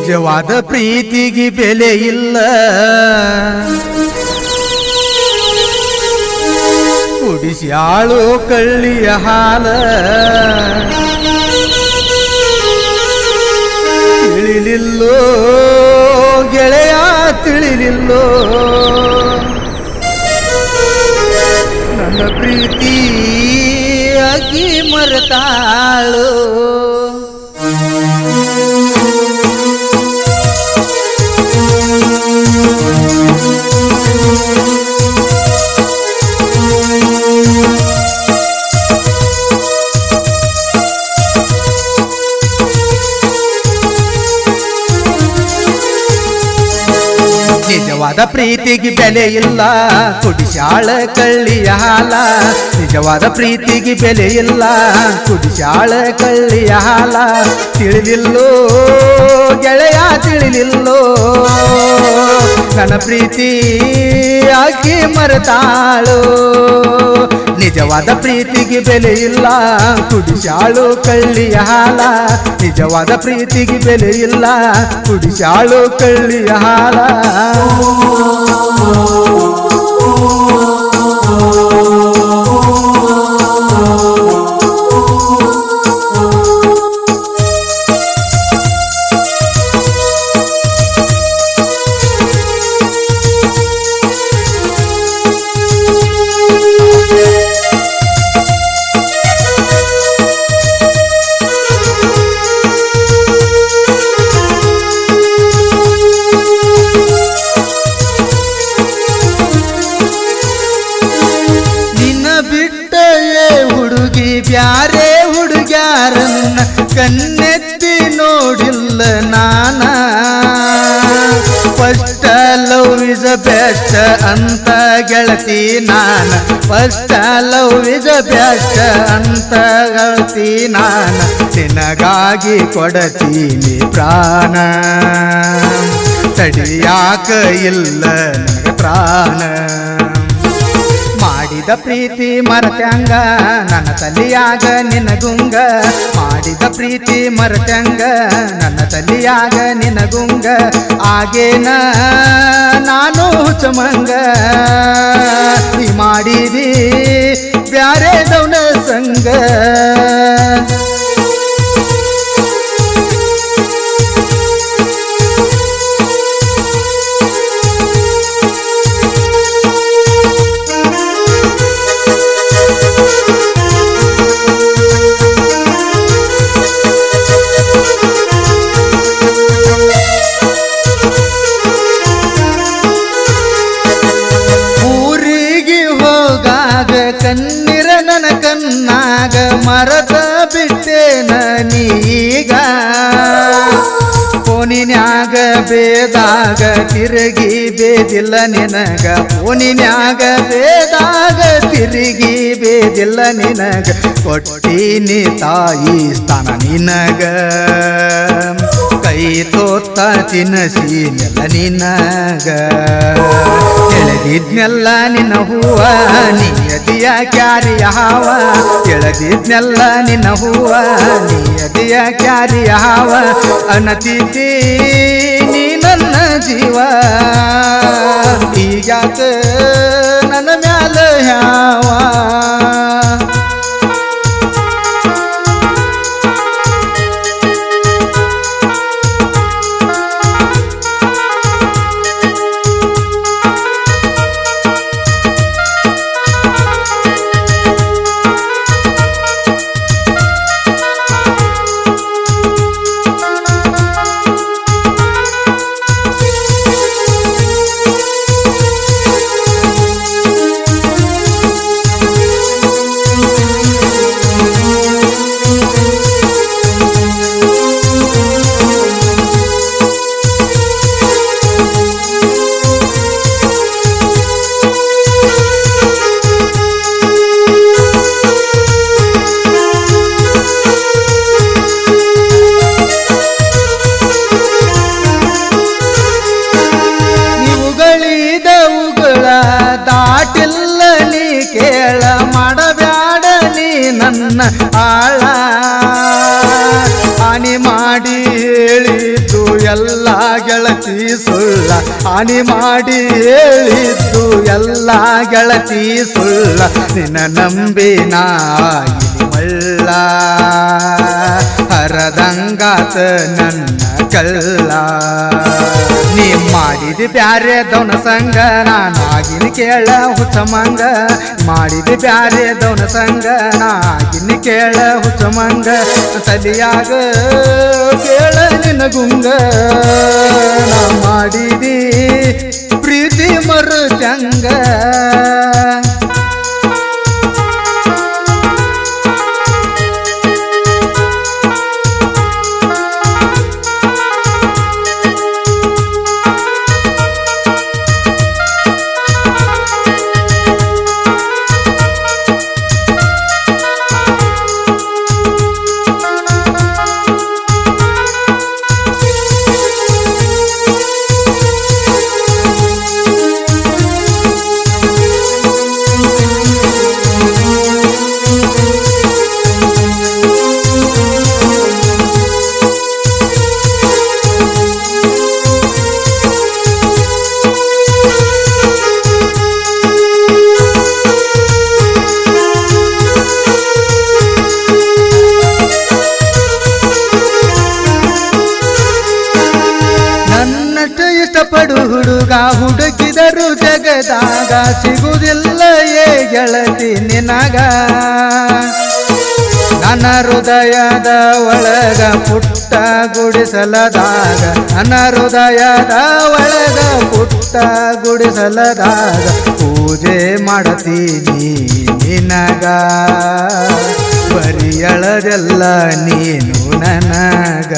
ನಿಜವಾದ ಪ್ರೀತಿಗೆ ಬೆಲೆ ಇಲ್ಲ, ಕುಡಿಸ್ಯಾಳು ಕಳ್ಳಿಯ ಹಾಲ. ತಿಳಿಲಿಲ್ಲೋ ಗೆಳೆಯ ತಿಳಿಲಿಲ್ಲೋ ನನ್ನ ಪ್ರೀತಿ ಆಕಿ ಮರೆತಾಳು. ನಿಜವಾದ ಪ್ರೀತಿಗೆ ಬೆಲೆ ಇಲ್ಲ, ಕುಡಿಸ್ಯಾಳ ಕಳ್ಳಿಯ ಹಾಲ. ನಿಜವಾದ ಪ್ರೀತಿಗೆ ಬೆಲೆ ಇಲ್ಲ, ಕುಡಿಸ್ಯಾಳ ಕಳ್ಳಿಯ ಹಾಲ. ತಿಳಿಲಿಲ್ಲೋ ಗೆಳೆಯ ತಿಳಿಲಿಲ್ಲೋ ನನ್ನ ಪ್ರೀತಿ ಆಕಿ ಮರೆತಾಳು. ನಿಜವಾದ ಪ್ರೀತಿಗೆ ಬೆಲೆ ಇಲ್ಲ, ಕುಡಿಸ್ಯಾಳು ಕಳ್ಳಿಯ ಹಾಲ. ನಿಜವಾದ ಪ್ರೀತಿಗೆ ಬೆಲೆ ಇಲ್ಲ, ಕುಡಿಸ್ಯಾಳು ಕಳ್ಳಿಯ ಹಾಲ. ಬ್ಯಾರೆ ಹುಡುಗ್ಯಾರನ್ನ ಕಣ್ಣೆತ್ತಿ ನೋಡಿಲ್ಲ ನಾನ. ಫಸ್ಟ್ ಲವ್ ಇಸ್ ಬೆಸ್ಟ್ ಅಂತ ಗೆಳತಿ ನಾನ. ಫಸ್ಟ್ ಲವ್ ಇಸ್ ಬೆಸ್ಟ್ ಅಂತ ಗೆಳತಿ ನಾನ. ನಿನಗಾಗಿ ಕೊಡತೀನಿ ಪ್ರಾಣ, ತಡಿಯಾಕ ಇಲ್ಲ ನನಗ ಪ್ರಾಣ. ಮಾಡಿದ ಪ್ರೀತಿ ಮರೆತಂಗ ನನ್ನ ತಲಿಯಾಗ ನಿನಗುಂಗ. ಮಾಡಿದ ಪ್ರೀತಿ ಮರೆತಂಗ ನನ್ನ ತಲಿಯಾಗ ನಿನಗುಂಗ. ಆಗೇನ ನಾನು ಹುಚ್ಚಮಂಗ, ನೀ ಮಾಡಿದಿ ಬ್ಯಾರೆ ದೌನ ಸಂಗ. ಕಣ್ಣಿರ ನನ್ನ ಕಣ್ಣಾಗ ಮರದ ಬಿಟ್ಟೇನ ನೀಗ. ಫೋನಿನ್ಯಾಗ ಬೇದಾಗ ತಿರುಗಿ ಬೇದಿಲ್ಲ ನಿನಗ. ಫೋನಿನ್ಯಾಗ ಬೇದಾಗ ತಿರುಗಿ ಬೇದಿಲ್ಲ ನಿನಗ. ಕೊಟ್ಟೀನಿ ತಾಯಿ ಸ್ಥಾನ ನಿನಗ, ಕೈ ತೋತ್ತ ತಿನಸಿನೆಲ್ಲ ನಿನಗ. ಎಳೆದಿದ್ನೆಲ್ಲ ನಿನ್ನ ಹೂವ ನಿಯದಿಯ ಕ್ಯಾರಿಯ ಹಾವ. ಎಳೆದಿದ್ನೆಲ್ಲ ನಿನ್ನ ಹೂವ ನಿಯದಿಯ ಕ್ಯಾರಿಯ ಹಾವ. ಅನತಿದ್ದಿ ನೀ ನನ್ನ ಜೀವ, ಈಗ್ಯಾಕ ನನ್ನ ಮ್ಯಾಲ ಯಾವ. ಆಳ ಹಾನಿ ಮಾಡಿ ಹೇಳಿದ್ದು ಎಲ್ಲ ಗೆಳತಿ ಸುಳ್ಳ ಹಾನಿ ಮಾಡಿ ಹೇಳಿದ್ದು ಎಲ್ಲ ಗೆಳತಿ ಸುಳ್ಳ ನಿನ್ನ ನಂಬಿ ನಾಯಿ ಮಳ್ಳ ಹರದಂಗಾತ ನನ್ನ ಕಳ್ಳ ನೀ ಮಾಡಿದ ಬ್ಯಾರೆ ದೌನ ಸಂಗ ನಾನಾಗಿನ ಕೇಳ ಹುಚ್ಚಮಂಗ ಮಾಡಿದ ಬ್ಯಾರೆ ದೌನ ಸಂಗ ನಾಗಿನ ಕೇಳ ಹುಚ್ಚಮಂಗ ತಲಿಯಾಗ ಕೇಳ ನಿನಗುಂಗ ನಾ ಮಾಡಿದಿ ಪ್ರೀತಿ ಮರುಜಂಗ ಇಷ್ಟಪಡು ಹುಡುಗ ಹುಡುಕಿದರು ಜಗದಾಗ ಸಿಗುವುದಿಲ್ಲ ಏ ಗೆಳತಿ ನಿನಗ ನನ್ನ ಹೃದಯದ ಒಳಗ ಪುಟ್ಟ ಗುಡಿಸಲದಾಗ ನನ್ನ ಹೃದಯದ ಒಳಗ ಪುಟ್ಟ ಗುಡಿಸಲದಾಗ ಪೂಜೆ ಮಾಡತೀನಿ ನಿನಗ ಪರಿಯಳದೆಲ್ಲ ನೀನು ನನಗ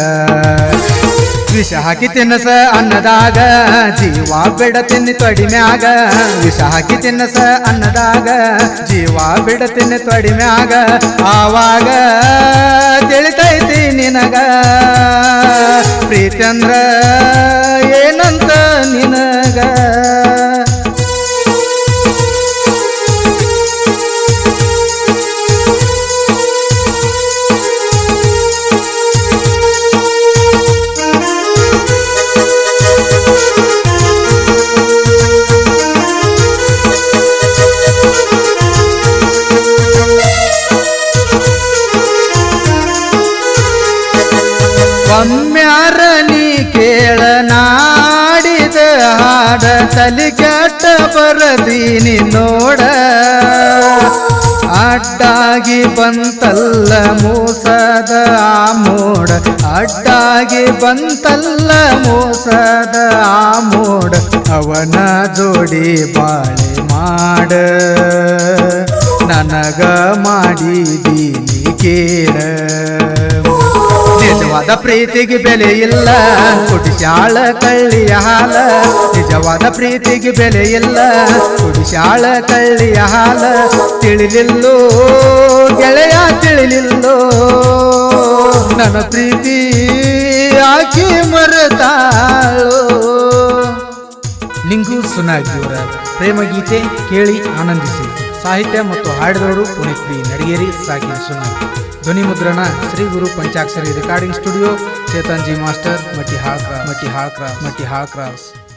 ವಿಷ ಹಾಕಿ ತಿನ್ನಸ ಅನ್ನದಾಗ ಜೀವ ಬಿಡತೀನಿ ತೊಡಿಮ್ಯಾಗ ವಿಷ ಹಾಕಿ ತಿನ್ನಸ ಅನ್ನದಾಗ ಜೀವ ಬಿಡತೀನಿ ತೊಡಿಮ್ಯಾಗ ಆವಾಗ ತಿಳಿತೈತಿ ನಿನಗ ಪ್ರೀತಂದ್ರ ಏನಂತ ನಿನಗ ಒಮ್ಮ್ಯಾರ ನೀ ಕೇಳ ನಾಡಿದ ಹಾಡ ತಲಿ ಕೆಟ್ಟ ಬರದೀನಿ ನೋಡ ಅಡ್ಡಾಗಿ ಬಂತಲ್ಲ ಮೋಸದ ಆ ಮೋಡ ಅಡ್ಡಾಗಿ ಬಂತಲ್ಲ ಮೋಸದ ಆ ಮೋಡ ಅವನ ಜೋಡಿ ಬಾಳೆ ಮಾಡ ನನಗ ಮಾಡಿದೀನಿ ಕೇಳ ನಿಜವಾದ ಪ್ರೀತಿಗೆ ಬೆಲೆ ಇಲ್ಲ ಕುಡಿಸಾಳ ಕಳ್ಳಿಯ ಹಾಲ ನಿಜವಾದ ಪ್ರೀತಿಗೆ ಬೆಲೆ ಇಲ್ಲ ಕುಡಿಸಾಳ ಕಳ್ಳಿಯ ಹಾಲ ತಿಳಿಲಿಲ್ಲೋ ಗೆಳೆಯ ತಿಳಿಲಿಲ್ಲೋ ನನ್ನ ಪ್ರೀತಿ ಆಕಿ ಮರೆತಾಳೋ ಲಿಂಗು ಸುನಾಗಿಯವರ ಪ್ರೇಮಗೀತೆ ಕೇಳಿ ಆನಂದಿಸಿ ಸಾಹಿತ್ಯ ಮತ್ತು ಹಾಡಿದವರು ಪುನೀತ್ ಬಿ ನಡಿಗೇರಿ ಸಾಕಿನ ಸುನಾಗಿ ಧ್ವನಿ ಮುದ್ರಣ Shri Guru Panchakshari recording studio Chetan ji master Matti ಹಾಳ್ಕ್ರಾಸ್